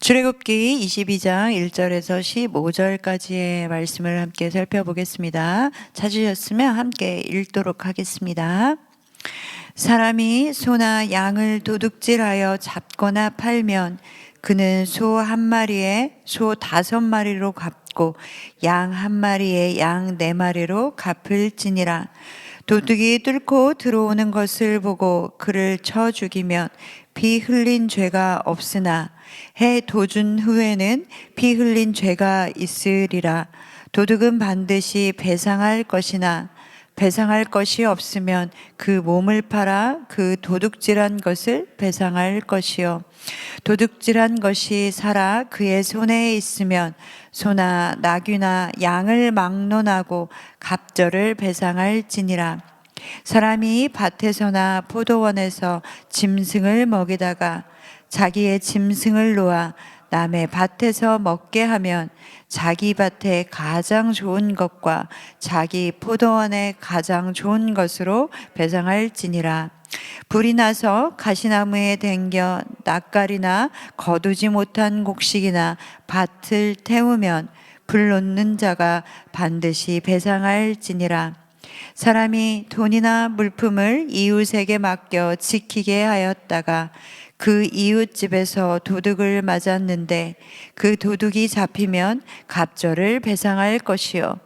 출애굽기 22장 1절에서 15절까지의 말씀을 함께 살펴보겠습니다. 찾으셨으면 함께 읽도록 하겠습니다. 사람이 소나 양을 도둑질하여 잡거나 팔면 그는 소 한 마리에 소 5마리로 갚고 양 한 마리에 양 4마리로 갚을지니라. 도둑이 뚫고 들어오는 것을 보고 그를 쳐 죽이면 피 흘린 죄가 없으나 해 도준 후에는 피 흘린 죄가 있으리라. 도둑은 반드시 배상할 것이나 배상할 것이 없으면 그 몸을 팔아 그 도둑질한 것을 배상할 것이요. 도둑질한 것이 살아 그의 손에 있으면 소나 나귀나 양을 막론하고 갑절을 배상할지니라. 사람이 밭에서나 포도원에서 짐승을 먹이다가 자기의 짐승을 놓아 남의 밭에서 먹게 하면 자기 밭에 가장 좋은 것과 자기 포도원에 가장 좋은 것으로 배상할지니라. 불이 나서 가시나무에 댕겨 낯가리나 거두지 못한 곡식이나 밭을 태우면 불 놓는 자가 반드시 배상할지니라. 사람이 돈이나 물품을 이웃에게 맡겨 지키게 하였다가 그 이웃집에서 도둑을 맞았는데 그 도둑이 잡히면 갑절을 배상할 것이요.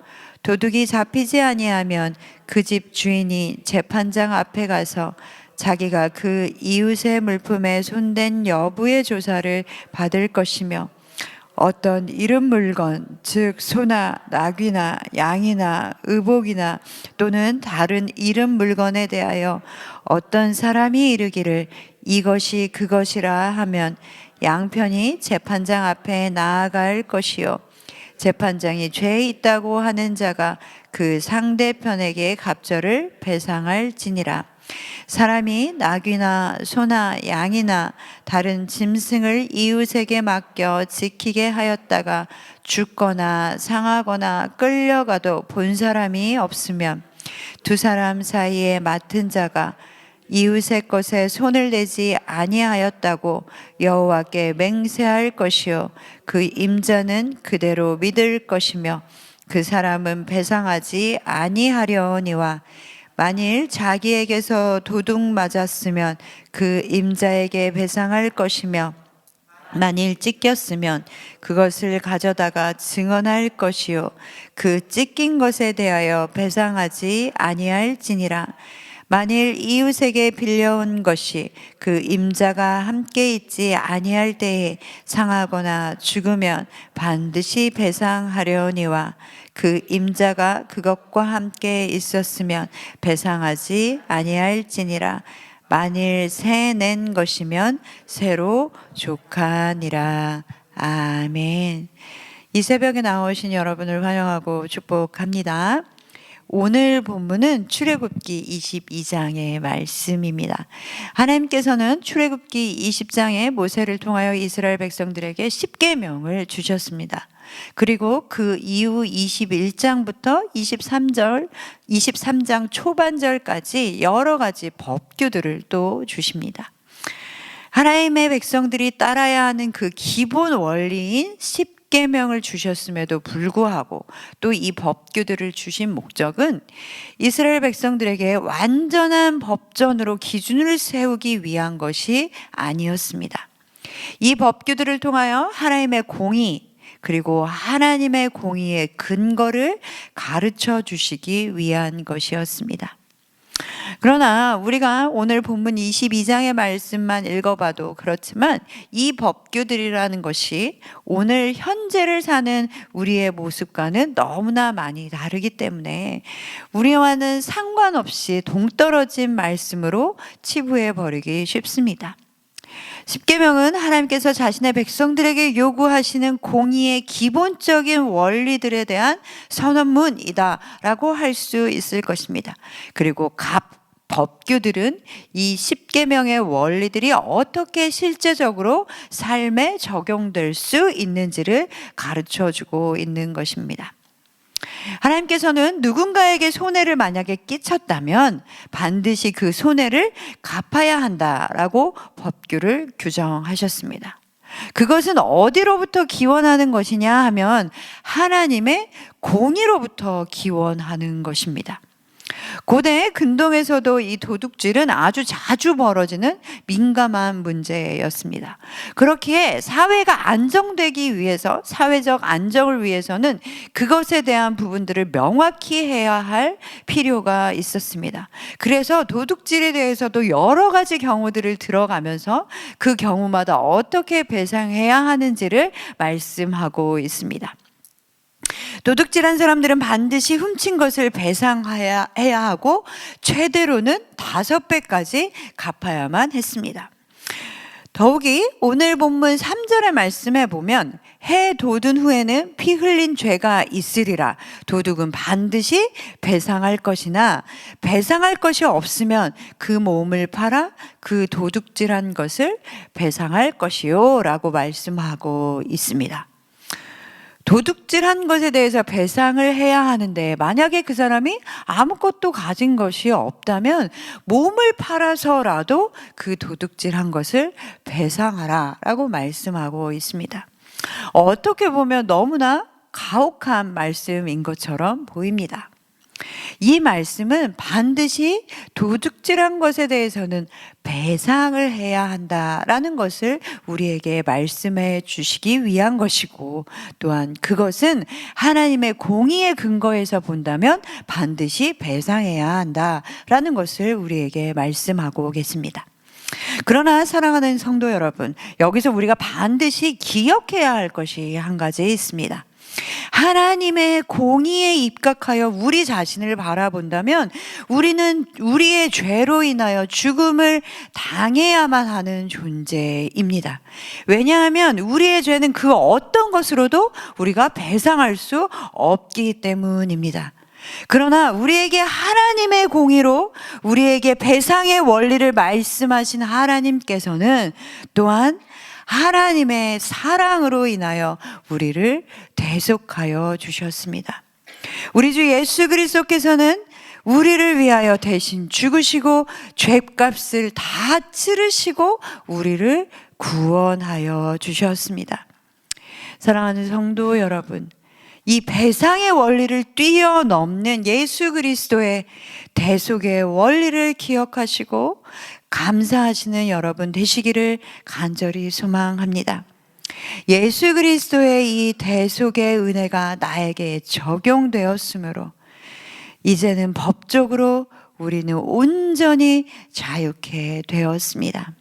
도둑이 잡히지 아니하면 그 집 주인이 재판장 앞에 가서 자기가 그 이웃의 물품에 손댄 여부의 조사를 받을 것이며 어떤 잃은 물건, 즉 소나 나귀나 양이나 의복이나 또는 다른 잃은 물건에 대하여 어떤 사람이 이르기를 이것이 그것이라 하면 양편이 재판장 앞에 나아갈 것이요. 재판장이 죄 있다고 하는 자가 그 상대편에게 갑절을 배상할지니라. 사람이 나귀나 소나 양이나 다른 짐승을 이웃에게 맡겨 지키게 하였다가 죽거나 상하거나 끌려가도 본 사람이 없으면 두 사람 사이에 맡은 자가 이웃의 것에 손을 대지 아니하였다고 여호와께 맹세할 것이요. 그 임자는 그대로 믿을 것이며 그 사람은 배상하지 아니하려니와 만일 자기에게서 도둑 맞았으면 그 임자에게 배상할 것이며 만일 찢겼으면 그것을 가져다가 증언할 것이요. 그 찢긴 것에 대하여 배상하지 아니할지니라. 만일 이웃에게 빌려온 것이 그 임자가 함께 있지 아니할 때에 상하거나 죽으면 반드시 배상하려니와 그 임자가 그것과 함께 있었으면 배상하지 아니할지니라. 만일 새 낸 것이면 새로 족하니라. 아멘. 이 새벽에 나오신 여러분을 환영하고 축복합니다. 오늘 본문은 출애굽기 22장의 말씀입니다. 하나님께서는 출애굽기 20장에 모세를 통하여 이스라엘 백성들에게 10계명을 주셨습니다. 그리고 그 이후 21장부터 23장 초반절까지 여러 가지 법규들을 또 주십니다. 하나님의 백성들이 따라야 하는 그 기본 원리인 10계명을 주셨음에도 불구하고 또 이 법규들을 주신 목적은 이스라엘 백성들에게 완전한 법전으로 기준을 세우기 위한 것이 아니었습니다. 이 법규들을 통하여 하나님의 공의 그리고 하나님의 공의의 근거를 가르쳐 주시기 위한 것이었습니다. 그러나 우리가 오늘 본문 22장의 말씀만 읽어봐도 그렇지만 이 법규들이라는 것이 오늘 현재를 사는 우리의 모습과는 너무나 많이 다르기 때문에 우리와는 상관없이 동떨어진 말씀으로 치부해 버리기 쉽습니다. 10계명은 하나님께서 자신의 백성들에게 요구하시는 공의의 기본적인 원리들에 대한 선언문이다 라고 할 수 있을 것입니다. 그리고 법규들은 이 10계명의 원리들이 어떻게 실제적으로 삶에 적용될 수 있는지를 가르쳐주고 있는 것입니다. 하나님께서는 누군가에게 손해를 만약에 끼쳤다면 반드시 그 손해를 갚아야 한다라고 법규를 규정하셨습니다. 그것은 어디로부터 기원하는 것이냐 하면 하나님의 공의로부터 기원하는 것입니다. 고대 근동에서도 이 도둑질은 아주 자주 벌어지는 민감한 문제였습니다. 그렇기에 사회가 안정되기 위해서, 사회적 안정을 위해서는 그것에 대한 부분들을 명확히 해야 할 필요가 있었습니다. 그래서 도둑질에 대해서도 여러 가지 경우들을 들어가면서 그 경우마다 어떻게 배상해야 하는지를 말씀하고 있습니다. 도둑질한 사람들은 반드시 훔친 것을 배상해야 하고 최대로는 5배까지 갚아야만 했습니다. 더욱이 오늘 본문 3절의 말씀에 보면 해 돋은 후에는 피 흘린 죄가 있으리라. 도둑은 반드시 배상할 것이나 배상할 것이 없으면 그 몸을 팔아 그 도둑질한 것을 배상할 것이요 라고 말씀하고 있습니다. 도둑질한 것에 대해서 배상을 해야 하는데 만약에 그 사람이 아무것도 가진 것이 없다면 몸을 팔아서라도 그 도둑질한 것을 배상하라라고 말씀하고 있습니다. 어떻게 보면 너무나 가혹한 말씀인 것처럼 보입니다. 이 말씀은 반드시 도둑질한 것에 대해서는 배상을 해야 한다라는 것을 우리에게 말씀해 주시기 위한 것이고, 또한 그것은 하나님의 공의의 근거에서 본다면 반드시 배상해야 한다라는 것을 우리에게 말씀하고 계십니다. 그러나 사랑하는 성도 여러분, 여기서 우리가 반드시 기억해야 할 것이 한 가지 있습니다. 하나님의 공의에 입각하여 우리 자신을 바라본다면 우리는 우리의 죄로 인하여 죽음을 당해야만 하는 존재입니다. 왜냐하면 우리의 죄는 그 어떤 것으로도 우리가 배상할 수 없기 때문입니다. 그러나 우리에게 하나님의 공의로 우리에게 배상의 원리를 말씀하신 하나님께서는 또한 하나님의 사랑으로 인하여 우리를 대속하여 주셨습니다. 우리 주 예수 그리스도께서는 우리를 위하여 대신 죽으시고 죄값을 다 치르시고 우리를 구원하여 주셨습니다. 사랑하는 성도 여러분, 이 배상의 원리를 뛰어넘는 예수 그리스도의 대속의 원리를 기억하시고 감사하시는 여러분 되시기를 간절히 소망합니다. 예수 그리스도의 이 대속의 은혜가 나에게 적용되었으므로 이제는 법적으로 우리는 온전히 자유케 되었습니다.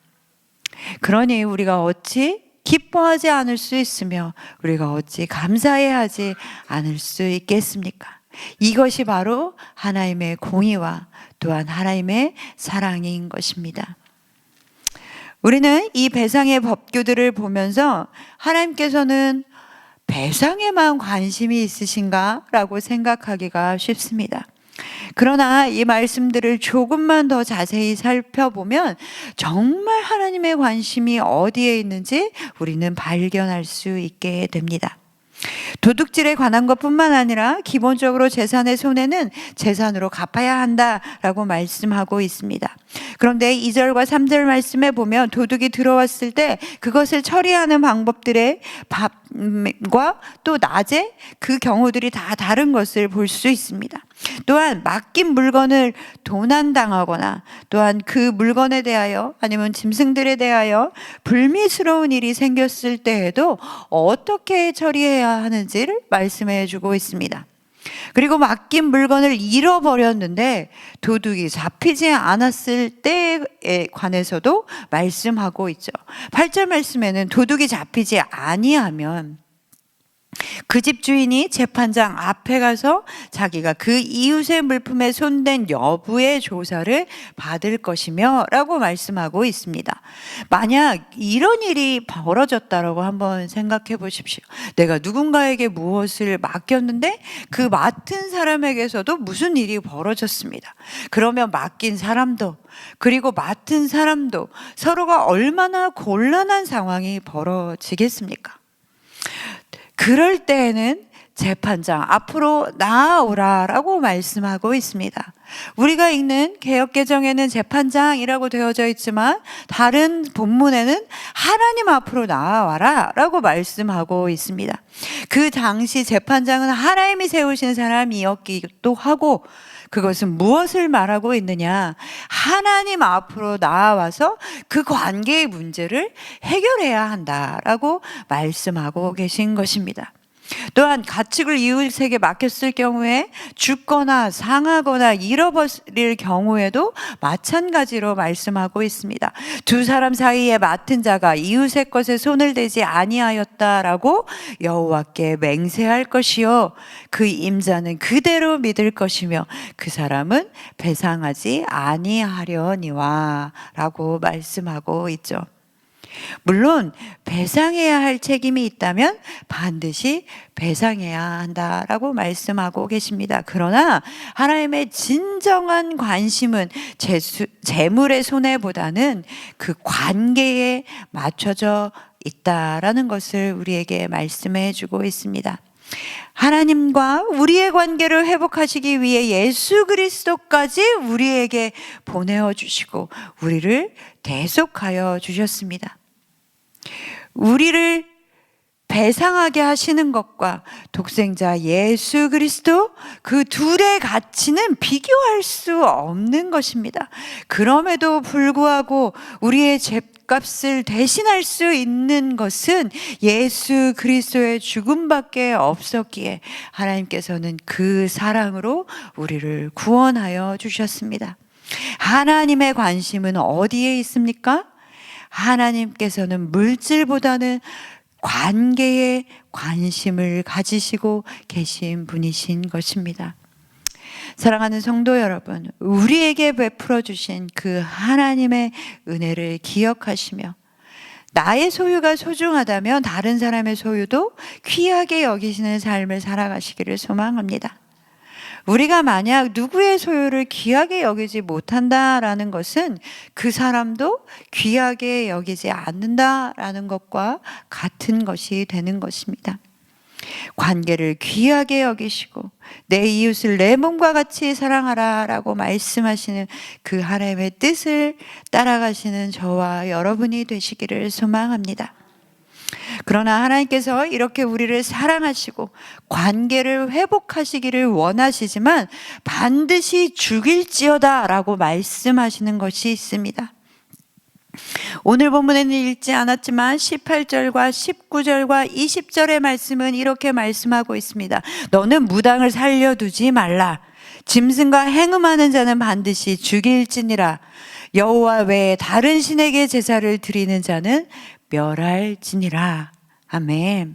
그러니 우리가 어찌 기뻐하지 않을 수 있으며 우리가 어찌 감사해야 하지 않을 수 있겠습니까? 이것이 바로 하나님의 공의와 또한 하나님의 사랑인 것입니다. 우리는 이 배상의 법규들을 보면서 하나님께서는 배상에만 관심이 있으신가? 라고 생각하기가 쉽습니다. 그러나 이 말씀들을 조금만 더 자세히 살펴보면 정말 하나님의 관심이 어디에 있는지 우리는 발견할 수 있게 됩니다. 도둑질에 관한 것뿐만 아니라 기본적으로 재산의 손해는 재산으로 갚아야 한다라고 말씀하고 있습니다. 그런데 2절과 3절 말씀에 보면 도둑이 들어왔을 때 그것을 처리하는 방법들의 밤과 또 낮에 그 경우들이 다 다른 것을 볼 수 있습니다. 또한 맡긴 물건을 도난당하거나 또한 그 물건에 대하여 아니면 짐승들에 대하여 불미스러운 일이 생겼을 때에도 어떻게 처리해야 하는지를 말씀해 주고 있습니다. 그리고 맡긴 물건을 잃어버렸는데 도둑이 잡히지 않았을 때에 관해서도 말씀하고 있죠. 8절 말씀에는 도둑이 잡히지 아니하면 그 집 주인이 재판장 앞에 가서 자기가 그 이웃의 물품에 손댄 여부의 조사를 받을 것이며 라고 말씀하고 있습니다. 만약 이런 일이 벌어졌다라고 한번 생각해 보십시오. 내가 누군가에게 무엇을 맡겼는데 그 맡은 사람에게서도 무슨 일이 벌어졌습니다. 그러면 맡긴 사람도 그리고 맡은 사람도 서로가 얼마나 곤란한 상황이 벌어지겠습니까? 그럴 때에는 재판장 앞으로 나아오라라고 말씀하고 있습니다. 우리가 읽는 개역개정에는 재판장이라고 되어져 있지만 다른 본문에는 하나님 앞으로 나아와라라고 말씀하고 있습니다. 그 당시 재판장은 하나님이 세우신 사람이었기도 하고, 그것은 무엇을 말하고 있느냐? 하나님 앞으로 나아와서 그 관계의 문제를 해결해야 한다라고 말씀하고 계신 것입니다. 또한 가축을 이웃에게 맡겼을 경우에 죽거나 상하거나 잃어버릴 경우에도 마찬가지로 말씀하고 있습니다. 두 사람 사이에 맡은 자가 이웃의 것에 손을 대지 아니하였다라고 여호와께 맹세할 것이요 그 임자는 그대로 믿을 것이며 그 사람은 배상하지 아니하려니와 라고 말씀하고 있죠. 물론 배상해야 할 책임이 있다면 반드시 배상해야 한다라고 말씀하고 계십니다. 그러나 하나님의 진정한 관심은 재물의 손해보다는 그 관계에 맞춰져 있다라는 것을 우리에게 말씀해 주고 있습니다. 하나님과 우리의 관계를 회복하시기 위해 예수 그리스도까지 우리에게 보내어 주시고 우리를 대속하여 주셨습니다. 우리를 배상하게 하시는 것과 독생자 예수 그리스도, 그 둘의 가치는 비교할 수 없는 것입니다. 그럼에도 불구하고 우리의 죄값을 대신할 수 있는 것은 예수 그리스도의 죽음밖에 없었기에 하나님께서는 그 사랑으로 우리를 구원하여 주셨습니다. 하나님의 관심은 어디에 있습니까? 하나님께서는 물질보다는 관계에 관심을 가지시고 계신 분이신 것입니다. 사랑하는 성도 여러분, 우리에게 베풀어 주신 그 하나님의 은혜를 기억하시며 나의 소유가 소중하다면 다른 사람의 소유도 귀하게 여기시는 삶을 살아가시기를 소망합니다. 우리가 만약 누구의 소유를 귀하게 여기지 못한다라는 것은 그 사람도 귀하게 여기지 않는다라는 것과 같은 것이 되는 것입니다. 관계를 귀하게 여기시고 내 이웃을 내 몸과 같이 사랑하라라고 말씀하시는 그 하나님의 뜻을 따라가시는 저와 여러분이 되시기를 소망합니다. 그러나 하나님께서 이렇게 우리를 사랑하시고 관계를 회복하시기를 원하시지만 반드시 죽일지어다 라고 말씀하시는 것이 있습니다. 오늘 본문에는 읽지 않았지만 18절과 19절과 20절의 말씀은 이렇게 말씀하고 있습니다. 너는 무당을 살려두지 말라. 짐승과 행음하는 자는 반드시 죽일지니라. 여호와 외에 다른 신에게 제사를 드리는 자는 멸할지니라. 아멘.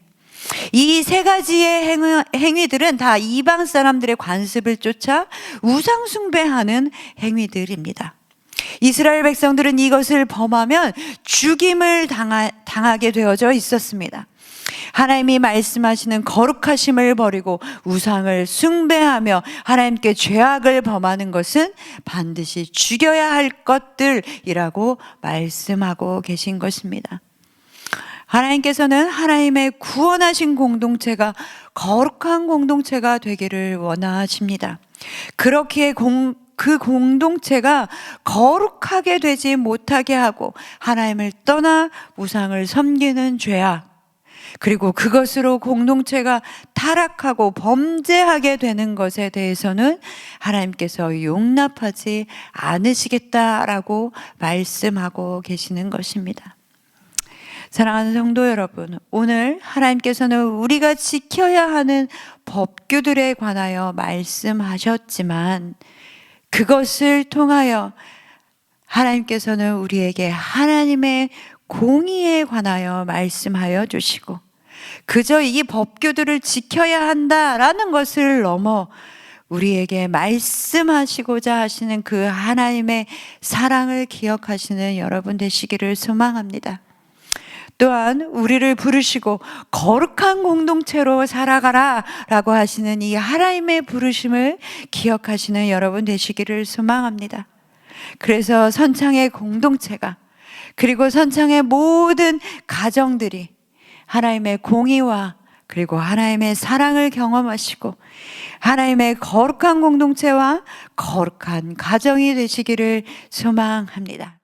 이 세 가지의 행위들은 다 이방 사람들의 관습을 쫓아 우상 숭배하는 행위들입니다. 이스라엘 백성들은 이것을 범하면 죽임을 당하게 되어져 있었습니다. 하나님이 말씀하시는 거룩하심을 버리고 우상을 숭배하며 하나님께 죄악을 범하는 것은 반드시 죽여야 할 것들이라고 말씀하고 계신 것입니다. 하나님께서는 하나님의 구원하신 공동체가 거룩한 공동체가 되기를 원하십니다. 그렇기에 그 공동체가 거룩하게 되지 못하게 하고 하나님을 떠나 우상을 섬기는 죄악, 그리고 그것으로 공동체가 타락하고 범죄하게 되는 것에 대해서는 하나님께서 용납하지 않으시겠다라고 말씀하고 계시는 것입니다. 사랑하는 성도 여러분, 오늘 하나님께서는 우리가 지켜야 하는 법규들에 관하여 말씀하셨지만 그것을 통하여 하나님께서는 우리에게 하나님의 공의에 관하여 말씀하여 주시고 그저 이 법규들을 지켜야 한다라는 것을 넘어 우리에게 말씀하시고자 하시는 그 하나님의 사랑을 기억하시는 여러분 되시기를 소망합니다. 또한 우리를 부르시고 거룩한 공동체로 살아가라 라고 하시는 이 하나님의 부르심을 기억하시는 여러분 되시기를 소망합니다. 그래서 선창의 공동체가, 그리고 선창의 모든 가정들이 하나님의 공의와 그리고 하나님의 사랑을 경험하시고 하나님의 거룩한 공동체와 거룩한 가정이 되시기를 소망합니다.